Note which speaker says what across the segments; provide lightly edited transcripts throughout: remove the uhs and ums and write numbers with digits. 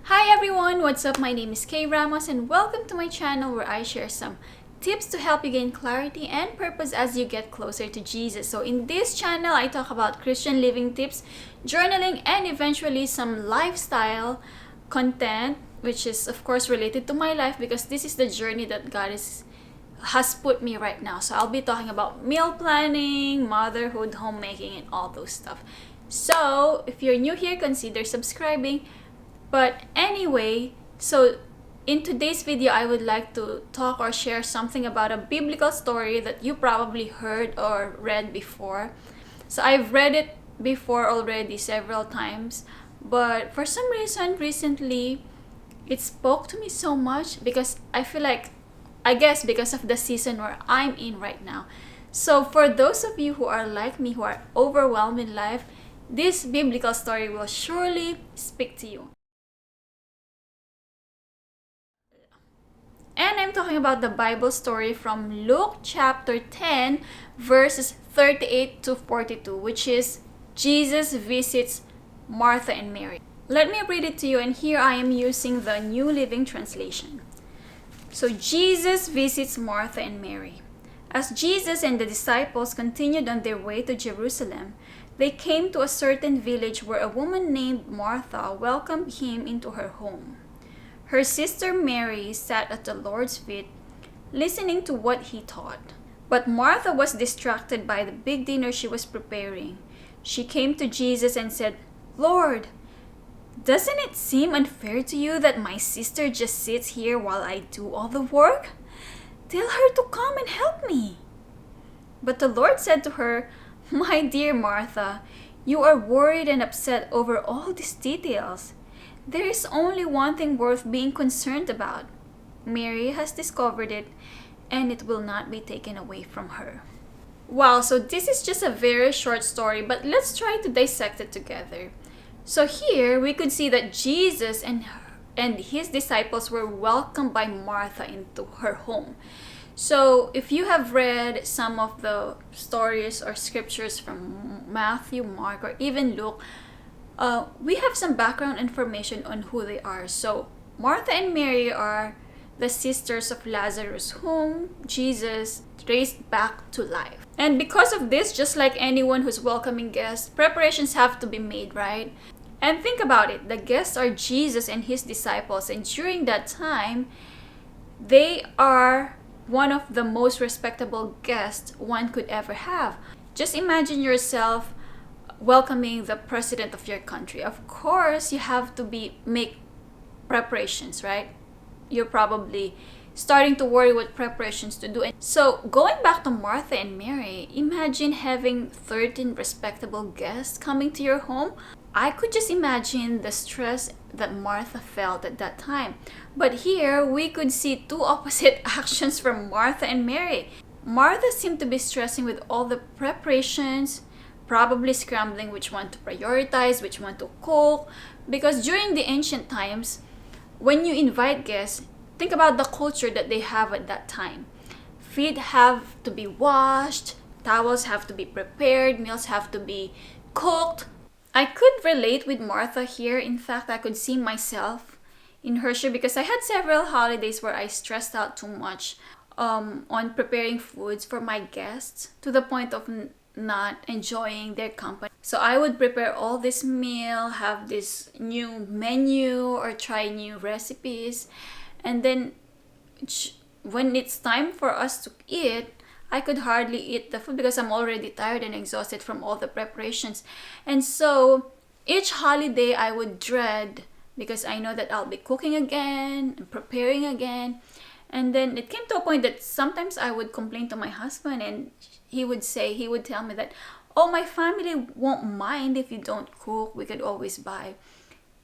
Speaker 1: Hi everyone, what's up? My name is Kaye Ramos and welcome to my channel where I share some tips to help you gain clarity and purpose as you get closer to Jesus. So in this channel, I talk about Christian living tips, journaling, and eventually some lifestyle content, which is of course related to my life because this is the journey that God has put me right now. So I'll be talking about meal planning, motherhood, homemaking, and all those stuff. So if you're new here, consider subscribing. But anyway, so in today's video, I would like to talk or share something about a biblical story that you probably heard or read before. So I've read it before already several times, but for some reason recently, it spoke to me so much because I guess because of the season where I'm in right now. So for those of you who are like me, who are overwhelmed in life, this biblical story will surely speak to you. And I'm talking about the Bible story from Luke chapter 10, verses 38 to 42, which is Jesus visits Martha and Mary. Let me read it to you, and here I am using the New Living Translation. So Jesus visits Martha and Mary. As Jesus and the disciples continued on their way to Jerusalem, they came to a certain village where a woman named Martha welcomed him into her home. Her sister Mary sat at the Lord's feet, listening to what he taught. But Martha was distracted by the big dinner she was preparing. She came to Jesus and said, "Lord, doesn't it seem unfair to you that my sister just sits here while I do all the work? Tell her to come and help me." But the Lord said to her, "My dear Martha, you are worried and upset over all these details. There is only one thing worth being concerned about. Mary has discovered it, and it will not be taken away from her." Wow, so this is just a very short story, but let's try to dissect it together. So here we could see that Jesus and his disciples were welcomed by Martha into her home. So if you have read some of the stories or scriptures from Matthew, Mark, or even Luke, we have some background information on who they are. So Martha and Mary are the sisters of Lazarus, whom Jesus raised back to life. And because of this, just like anyone who's welcoming guests, preparations have to be made, right? And think about it, the guests are Jesus and his disciples, and during that time, they are one of the most respectable guests one could ever have. Just imagine yourself welcoming the president of your country. Of course, you have to make preparations, right? You're probably starting to worry what preparations to do. And so going back to Martha and Mary, imagine having 13 respectable guests coming to your home. I could just imagine the stress that Martha felt at that time. But here, we could see two opposite actions from Martha and Mary. Martha seemed to be stressing with all the preparations, probably scrambling which one to prioritize, which one to cook. Because during the ancient times, when you invite guests, think about the culture that they have at that time. Feet have to be washed, towels have to be prepared, meals have to be cooked. I could relate with Martha here. In fact, I could see myself in her shoe because I had several holidays where I stressed out too much on preparing foods for my guests to the point of not enjoying their company. So I would prepare all this meal, have this new menu, or try new recipes. And then when it's time for us to eat, I could hardly eat the food because I'm already tired and exhausted from all the preparations. And so each holiday I would dread because I know that I'll be cooking again and preparing again. And then it came to a point that sometimes I would complain to my husband, and he would tell me that, "Oh, my family won't mind if you don't cook. We could always buy."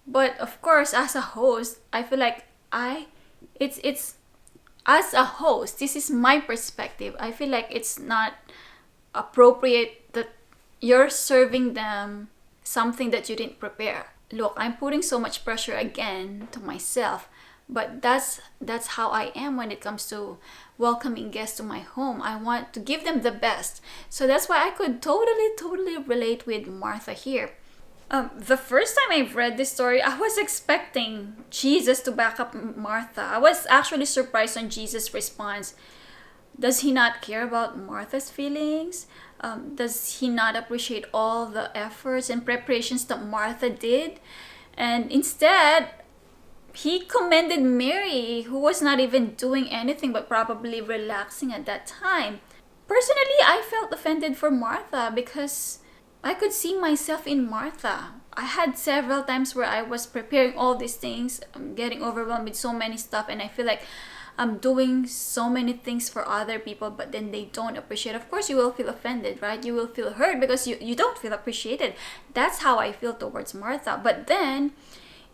Speaker 1: But of course, as a host, I feel like it's as a host, this is my perspective. I feel like it's not appropriate that you're serving them something that you didn't prepare. Look, I'm putting so much pressure again to myself, but that's how I am when it comes to welcoming guests to my home. I want to give them the best. So that's why I could totally relate with Martha here. The first time I've read this story, I was expecting Jesus to back up Martha. I was actually surprised on Jesus' response. Does he not care about Martha's feelings? Does he not appreciate all the efforts and preparations that Martha did? And instead, he commended Mary, who was not even doing anything but probably relaxing at that time. Personally, I felt offended for Martha because I could see myself in Martha. I had several times where I was preparing all these things, I'm getting overwhelmed with so many stuff, and I feel like I'm doing so many things for other people, but then they don't appreciate. Of course, you will feel offended, right? You will feel hurt because you don't feel appreciated. That's how I feel towards Martha. But then,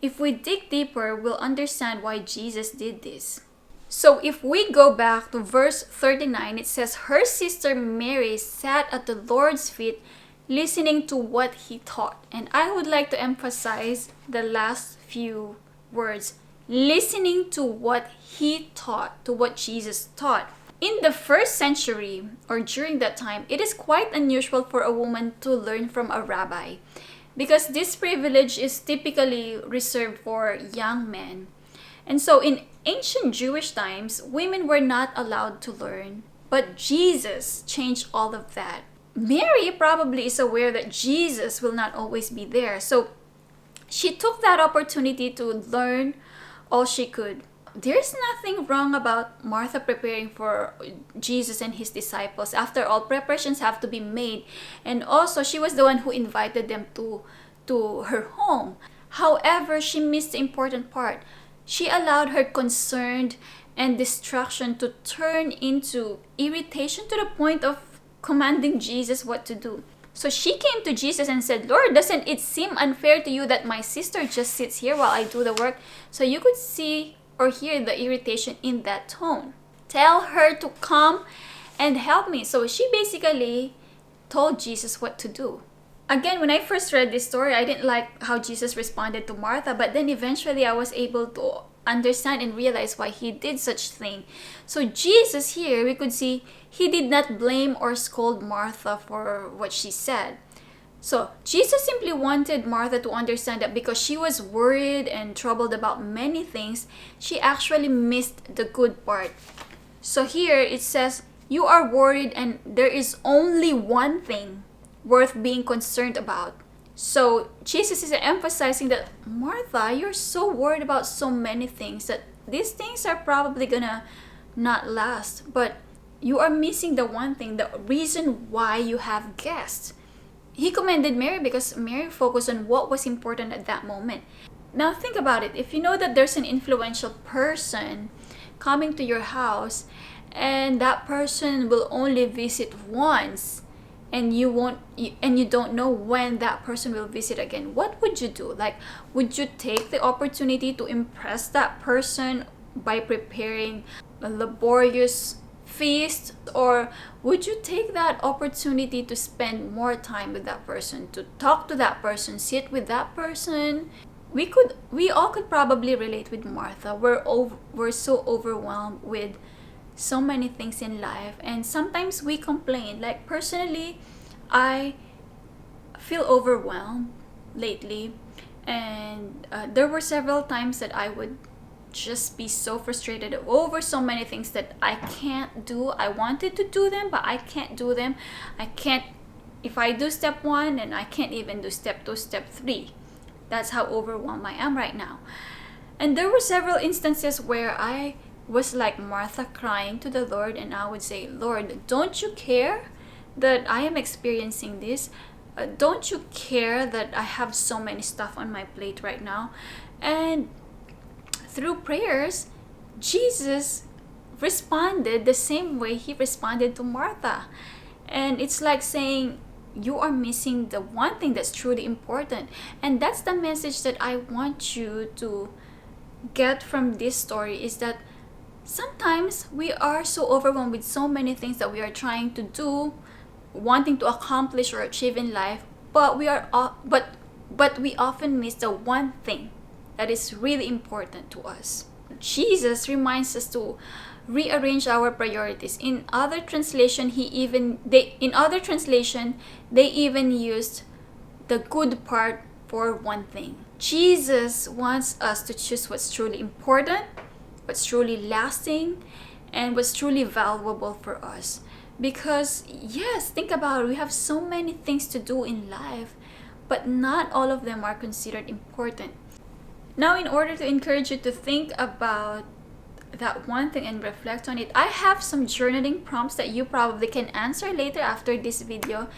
Speaker 1: if we dig deeper, we'll understand why Jesus did this. So if we go back to verse 39, it says, her sister Mary sat at the Lord's feet listening to what he taught. And I would like to emphasize the last few words. Listening to what he taught, to what Jesus taught. In the first century, or during that time, it is quite unusual for a woman to learn from a rabbi, because this privilege is typically reserved for young men. And so in ancient Jewish times, women were not allowed to learn, but Jesus changed all of that. Mary probably is aware that Jesus will not always be there, so she took that opportunity to learn all she could. There's nothing wrong about Martha preparing for Jesus and his disciples. After all, preparations have to be made. And also, she was the one who invited them to her home. However, she missed the important part. She allowed her concern and distraction to turn into irritation to the point of commanding Jesus what to do. So she came to Jesus and said, Lord, doesn't it seem unfair to you that my sister just sits here while I do the work? So you could see or hear the irritation in that tone. Tell her to come and help me. So she basically told Jesus what to do. Again, when I first read this story, I didn't like how Jesus responded to Martha, but then eventually I was able to understand and realize why he did such thing. So Jesus here, we could see he did not blame or scold Martha for what she said. So Jesus simply wanted Martha to understand that because she was worried and troubled about many things, she actually missed the good part. So here it says, you are worried and there is only one thing worth being concerned about. So Jesus is emphasizing that, Martha, you're so worried about so many things that these things are probably gonna not last, but you are missing the one thing, the reason why you have guests. He commended Mary because Mary focused on what was important at that moment. Now think about it. If you know that there's an influential person coming to your house and that person will only visit once, and you don't know when that person will visit again, what would you do? Like, would you take the opportunity to impress that person by preparing a laborious feast, or would you take that opportunity to spend more time with that person, to talk to that person, sit with that person? We all could probably relate with Martha. We're so overwhelmed with so many things in life, and sometimes we complain. Like, personally, I feel overwhelmed lately, and there were several times that I would just be so frustrated over so many things that I can't do. I wanted to do them, but I can't do them. I can't. If I do step 1, and I can't even do step 2, step 3. That's how overwhelmed I am right now. And there were several instances where I was like Martha, crying to the Lord, and I would say, Lord, don't you care that I am experiencing this? Don't you care that I have so many stuff on my plate right now? And through prayers, Jesus responded the same way he responded to Martha. And it's like saying, you are missing the one thing that's truly important. And that's the message that I want you to get from this story, is that sometimes we are so overwhelmed with so many things that we are trying to do, wanting to accomplish or achieve in life, but we often miss the one thing that is really important to us. Jesus reminds us to rearrange our priorities. In other translation, they even used the good part for one thing. Jesus wants us to choose what's truly important, what's truly lasting, and what's truly valuable for us. Because, yes, think about it, we have so many things to do in life, but not all of them are considered important. Now, in order to encourage you to think about that one thing and reflect on it, I have some journaling prompts that you probably can answer later after this video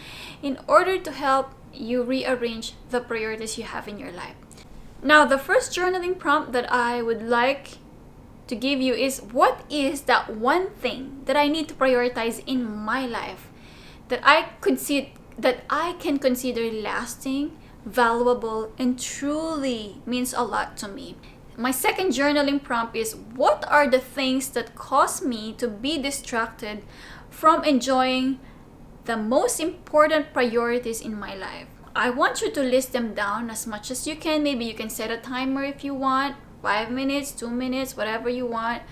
Speaker 1: in order to help you rearrange the priorities you have in your life. Now, the first journaling prompt that I would like to give you is, what is that one thing that I need to prioritize in my life that I can consider lasting, valuable, and truly means a lot to me? My second journaling prompt is, what are the things that cause me to be distracted from enjoying the most important priorities in my life? I want you to list them down as much as you can. Maybe you can set a timer if you want, 5 minutes, 2 minutes, whatever you want.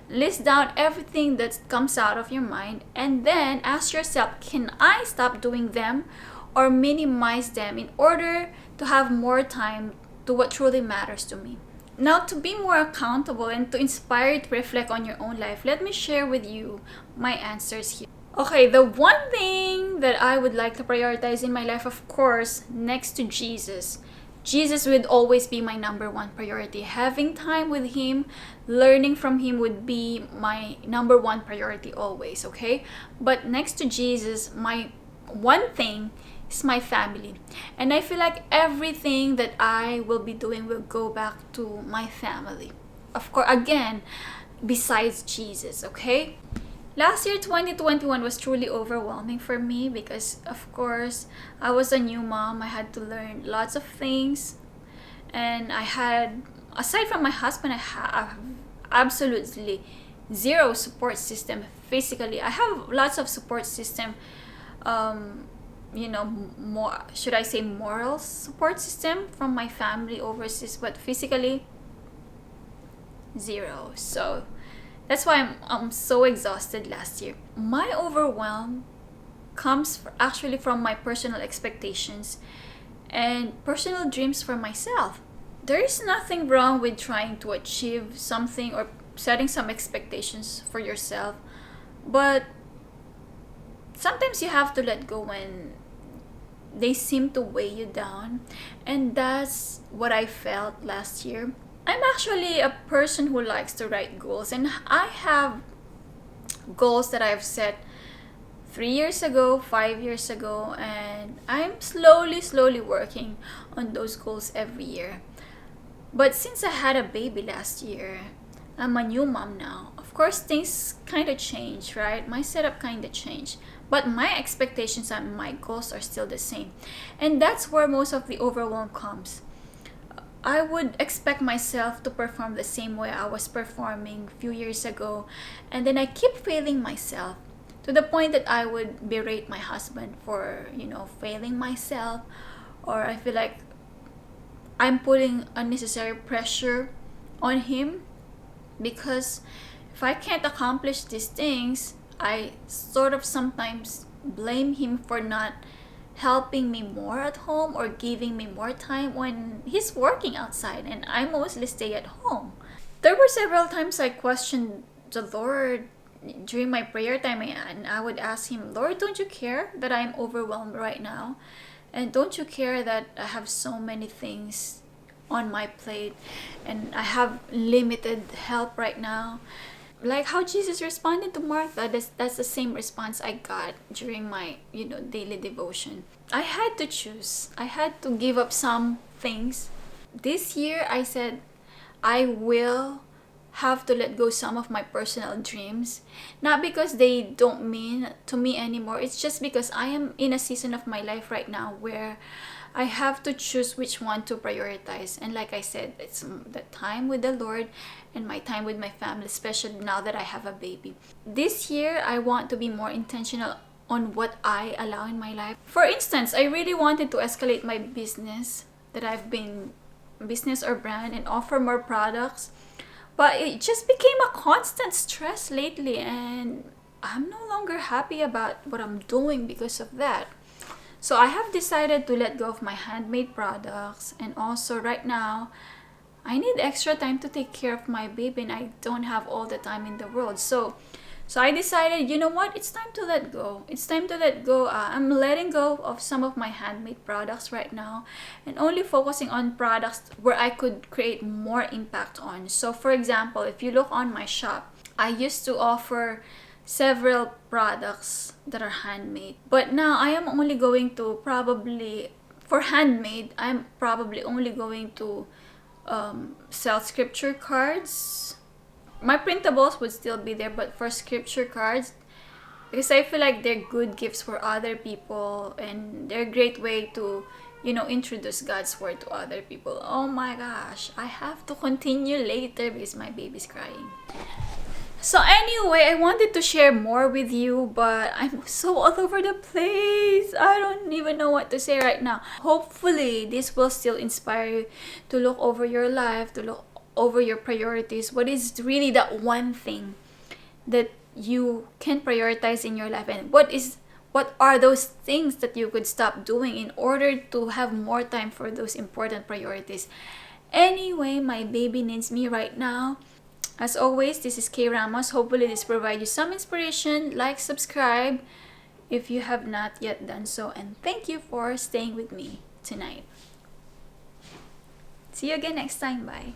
Speaker 1: List down everything that comes out of your mind and then ask yourself, can I stop doing them or minimize them in order to have more time to what truly matters to me? Now, to be more accountable and to inspire you to reflect on your own life, let me share with you my answers here. Okay, the one thing that I would like to prioritize in my life, of course, next to Jesus. Jesus would always be my number one priority. Having time with Him, learning from Him would be my number one priority always, okay? But next to Jesus, my one thing is my family. And I feel like everything that I will be doing will go back to my family. Of course, again, besides Jesus, okay? Last year, 2021 was truly overwhelming for me because, of course, I was a new mom. I had to learn lots of things. And I had, aside from my husband, I have absolutely zero support system physically. I have lots of support system, more, should I say moral support system from my family overseas, but physically, zero. So that's why I'm so exhausted last year. My overwhelm comes actually from my personal expectations and personal dreams for myself. There is nothing wrong with trying to achieve something or setting some expectations for yourself, but sometimes you have to let go when they seem to weigh you down, and that's what I felt last year. I'm actually a person who likes to write goals, and I have goals that I've set 3 years ago, 5 years ago, and I'm slowly working on those goals every year. But since I had a baby last year, I'm a new mom now. Of course, things kind of change, right? My setup kind of changed. But my expectations and my goals are still the same. And that's where most of the overwhelm comes. I would expect myself to perform the same way I was performing a few years ago. And then I keep failing myself to the point that I would berate my husband for, failing myself. Or I feel like I'm putting unnecessary pressure on him because if I can't accomplish these things, I sort of sometimes blame him for not helping me more at home or giving me more time when he's working outside and I mostly stay at home. There were several times I questioned the Lord during my prayer time, and I would ask him, Lord, don't you care that I'm overwhelmed right now? And don't you care that I have so many things on my plate and I have limited help right now? Like how Jesus responded to Martha, that's the same response I got during my, daily devotion. I had to choose. I had to give up some things. This year, I said, I will have to let go some of my personal dreams. Not because they don't mean to me anymore. It's just because I am in a season of my life right now where I have to choose which one to prioritize. And like I said, it's the time with the Lord and my time with my family, especially now that I have a baby. This year, I want to be more intentional on what I allow in my life. For instance, I really wanted to escalate my business business or brand and offer more products. But it just became a constant stress lately and I'm no longer happy about what I'm doing because of that. So I have decided to let go of my handmade products, and also right now I need extra time to take care of my baby, and I don't have all the time in the world. So I decided, you know what? It's time to let go. It's time to let go. I'm letting go of some of my handmade products right now and only focusing on products where I could create more impact on. So for example, if you look on my shop, I used to offer several products that are handmade. But now I am only going to probably, for handmade, I'm probably only going to sell scripture cards. My printables would still be there, but for scripture cards, because I feel like they're good gifts for other people and they're a great way to, introduce God's word to other people. Oh my gosh, I have to continue later because my baby's crying. So anyway, I wanted to share more with you, but I'm so all over the place. I don't even know what to say right now. Hopefully, this will still inspire you to look over your life, to look over your priorities. What is really that one thing that you can prioritize in your life, and what are those things that you could stop doing in order to have more time for those important priorities? Anyway, my baby needs me right now. As always, this is Kaye Ramos. Hopefully this provides you some inspiration. Like, subscribe if you have not yet done so, and thank you for staying with me tonight. See you again next time. Bye.